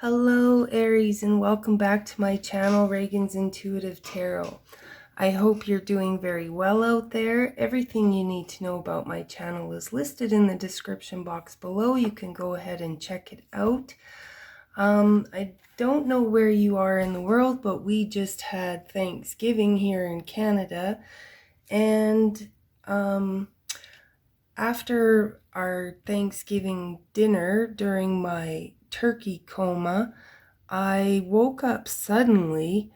Hello Aries, and welcome back to my channel, Ragean's Intuitive Tarot. I hope you're doing very well out there. Everything you need to know about my channel is listed in the description box below. You can go ahead and check it out. I don't know where you are in the world, but we just had Thanksgiving here in Canada, and after our Thanksgiving dinner during my turkey coma, I woke up suddenly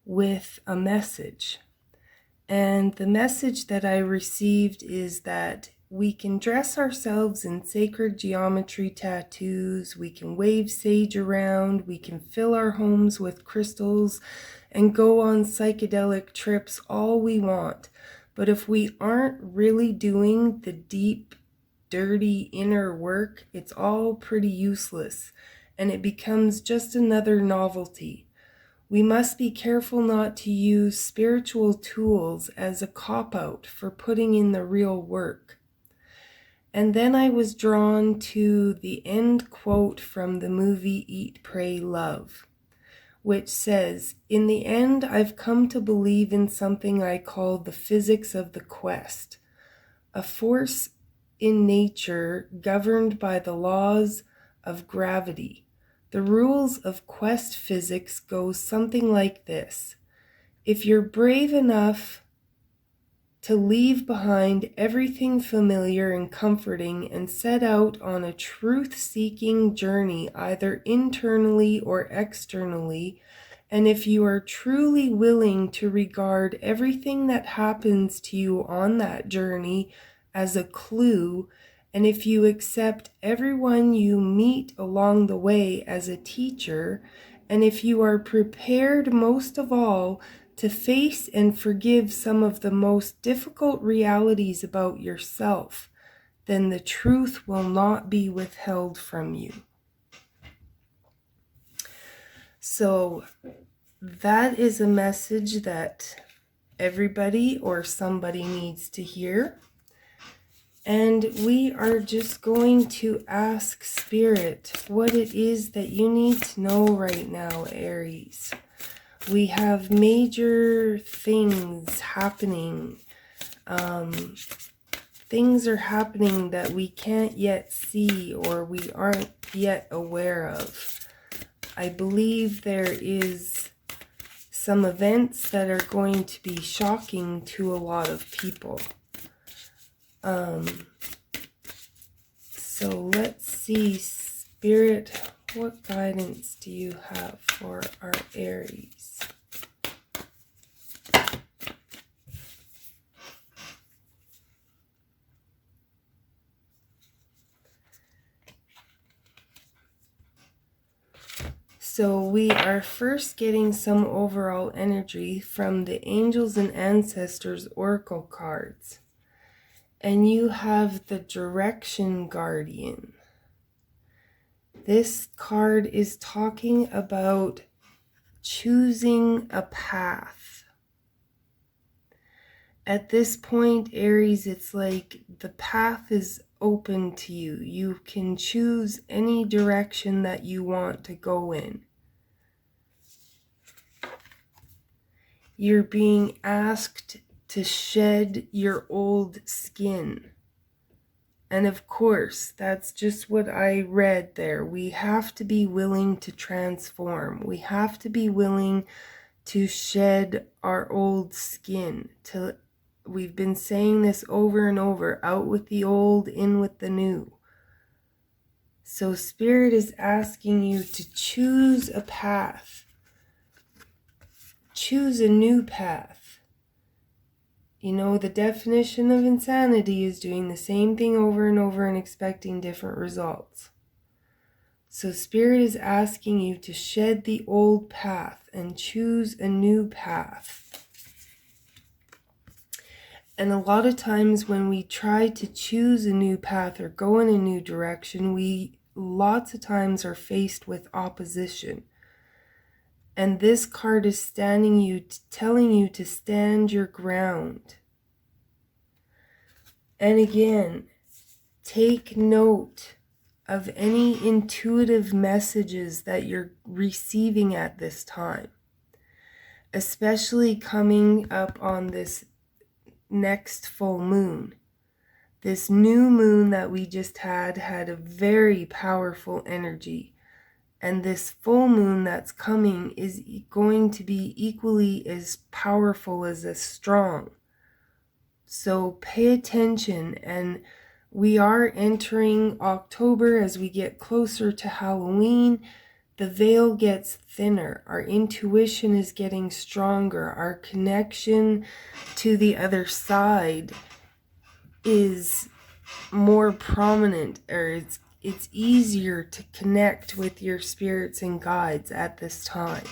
with a message. And the message that I received is that we can dress ourselves in sacred geometry tattoos, we can wave sage around, we can fill our homes with crystals and go on psychedelic trips all we want. But if we aren't really doing the deep, dirty inner work, it's all pretty useless, and it becomes just another novelty. We must be careful not to use spiritual tools as a cop-out for putting in the real work. And then I was drawn to the end quote from the movie Eat, Pray, Love, which says, "In the end, I've come to believe in something I call the physics of the quest, a force in nature governed by the laws of gravity. The rules of quest physics go something like this. If you're brave enough to leave behind everything familiar and comforting and set out on a truth-seeking journey, either internally or externally, and if you are truly willing to regard everything that happens to you on that journey as a clue, and if you accept everyone you meet along the way as a teacher, and if you are prepared most of all to face and forgive some of the most difficult realities about yourself, then the truth will not be withheld from you." So that is a message that everybody or somebody needs to hear. And we are just going to ask Spirit what it is that you need to know right now, Aries. We have major things happening. Things are happening that we can't yet see or we aren't yet aware of. I believe there is some events that are going to be shocking to a lot of people. So let's see, Spirit, what guidance do you have for our Aries? So we are first getting some overall energy from the Angels and Ancestors Oracle cards. And you have the Direction Guardian. This card is talking about choosing a path. At this point, Aries, it's like the path is open to you. You can choose any direction that you want to go in. You're being asked to shed your old skin. And of course, that's just what I read there. We have to be willing to transform. We have to be willing to shed our old skin. We've been saying this over and over, out with the old, in with the new. So Spirit is asking you to choose a path. Choose a new path. You know, the definition of insanity is doing the same thing over and over and expecting different results. So Spirit is asking you to shed the old path and choose a new path. And a lot of times when we try to choose a new path or go in a new direction, we lots of times are faced with opposition. And this card is telling you to stand your ground. And again, take note of any intuitive messages that you're receiving at this time, especially coming up on this next full moon. This new moon that we just had a very powerful energy. And this full moon that's coming is going to be equally as powerful as strong. So pay attention. And we are entering October. As we get closer to Halloween, the veil gets thinner. Our intuition is getting stronger. Our connection to the other side is more prominent, or it's easier to connect with your spirits and guides at this time.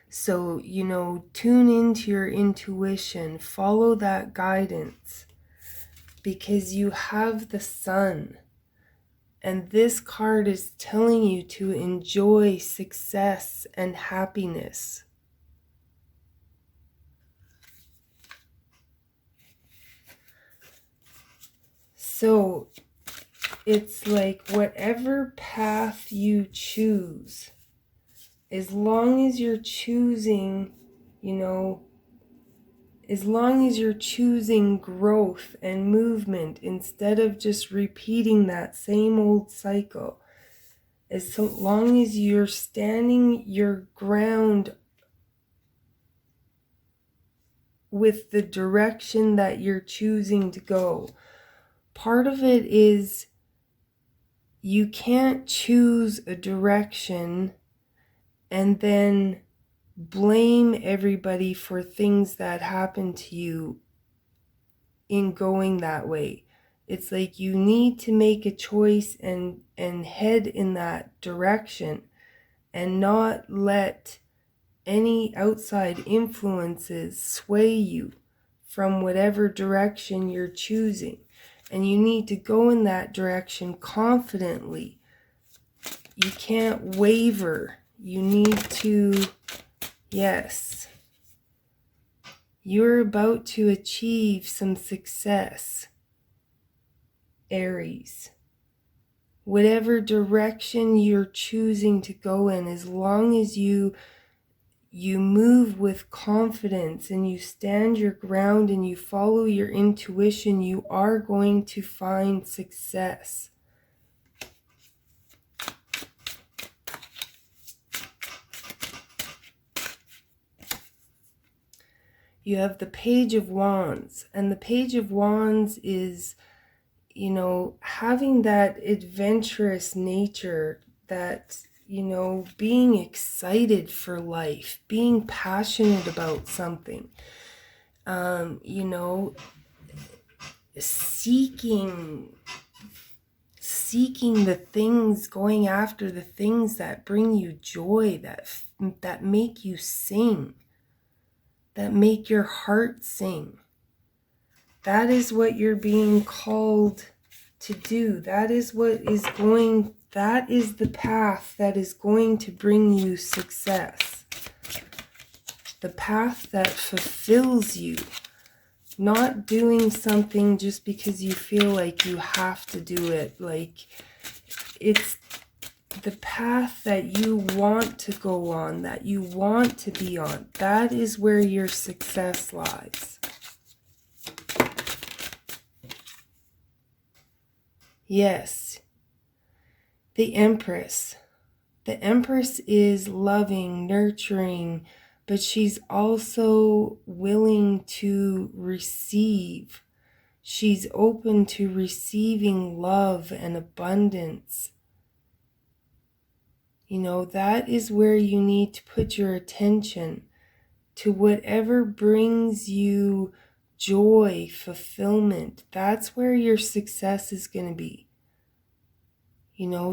So, tune into your intuition, follow that guidance, because you have the sun. And this card is telling you to enjoy success and happiness. So it's like whatever path you choose, as long as you're choosing, as long as you're choosing growth and movement instead of just repeating that same old cycle, as long as you're standing your ground with the direction that you're choosing to go. Part of it is you can't choose a direction and then blame everybody for things that happen to you in going that way. It's like you need to make a choice and head in that direction and not let any outside influences sway you from whatever direction you're choosing. And you need to go in that direction confidently. You can't waver. You need to, yes. You're about to achieve some success, Aries. Whatever direction you're choosing to go in, as long as you move with confidence and you stand your ground and you follow your intuition, you are going to find success. You have the Page of Wands, and the Page of Wands is, having that adventurous nature, that being excited for life, being passionate about something, seeking the things, going after the things that bring you joy, that make you sing, that make your heart sing. That is what you're being called to do. That is the path that is going to bring you success. The path that fulfills you. Not doing something just because you feel like you have to do it. Like, it's the path that you want to go on, that you want to be on. That is where your success lies. Yes, the Empress. The Empress is loving, nurturing, but she's also willing to receive. She's open to receiving love and abundance. That is where you need to put your attention, to whatever brings you joy, fulfillment. That's where your success is going to be.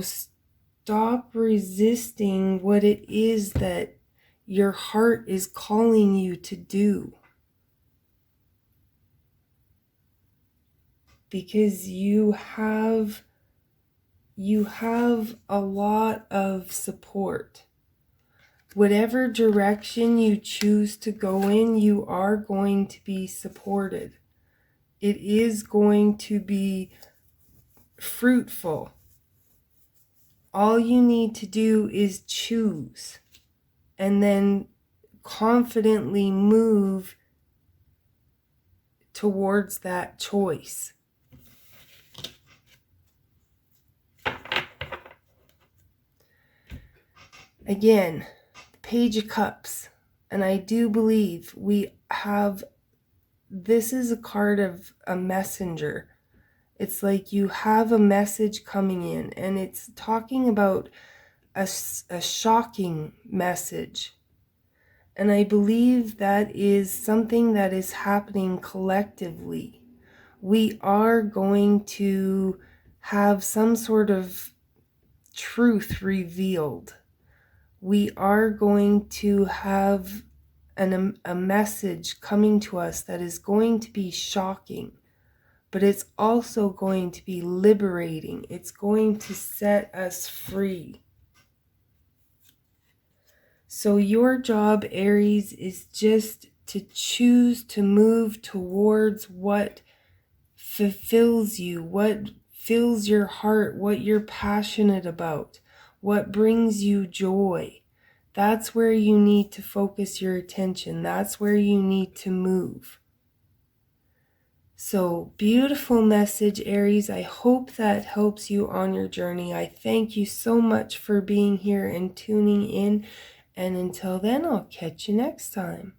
Stop resisting what it is that your heart is calling you to do. Because you have a lot of support. Whatever direction you choose to go in, you are going to be supported. It is going to be fruitful. All you need to do is choose and then confidently move towards that choice. Again, the Page of Cups. And I do believe we have, this is a card of a messenger. It's like you have a message coming in, and it's talking about a shocking message. And I believe that is something that is happening collectively. We are going to have some sort of truth revealed. We are going to have a message coming to us that is going to be shocking, but it's also going to be liberating. It's going to set us free. So your job, Aries, is just to choose to move towards what fulfills you, what fills your heart, what you're passionate about, what brings you joy. That's where you need to focus your attention. That's where you need to move. So, beautiful message, Aries. I hope that helps you on your journey. I thank you so much for being here and tuning in. And until then, I'll catch you next time.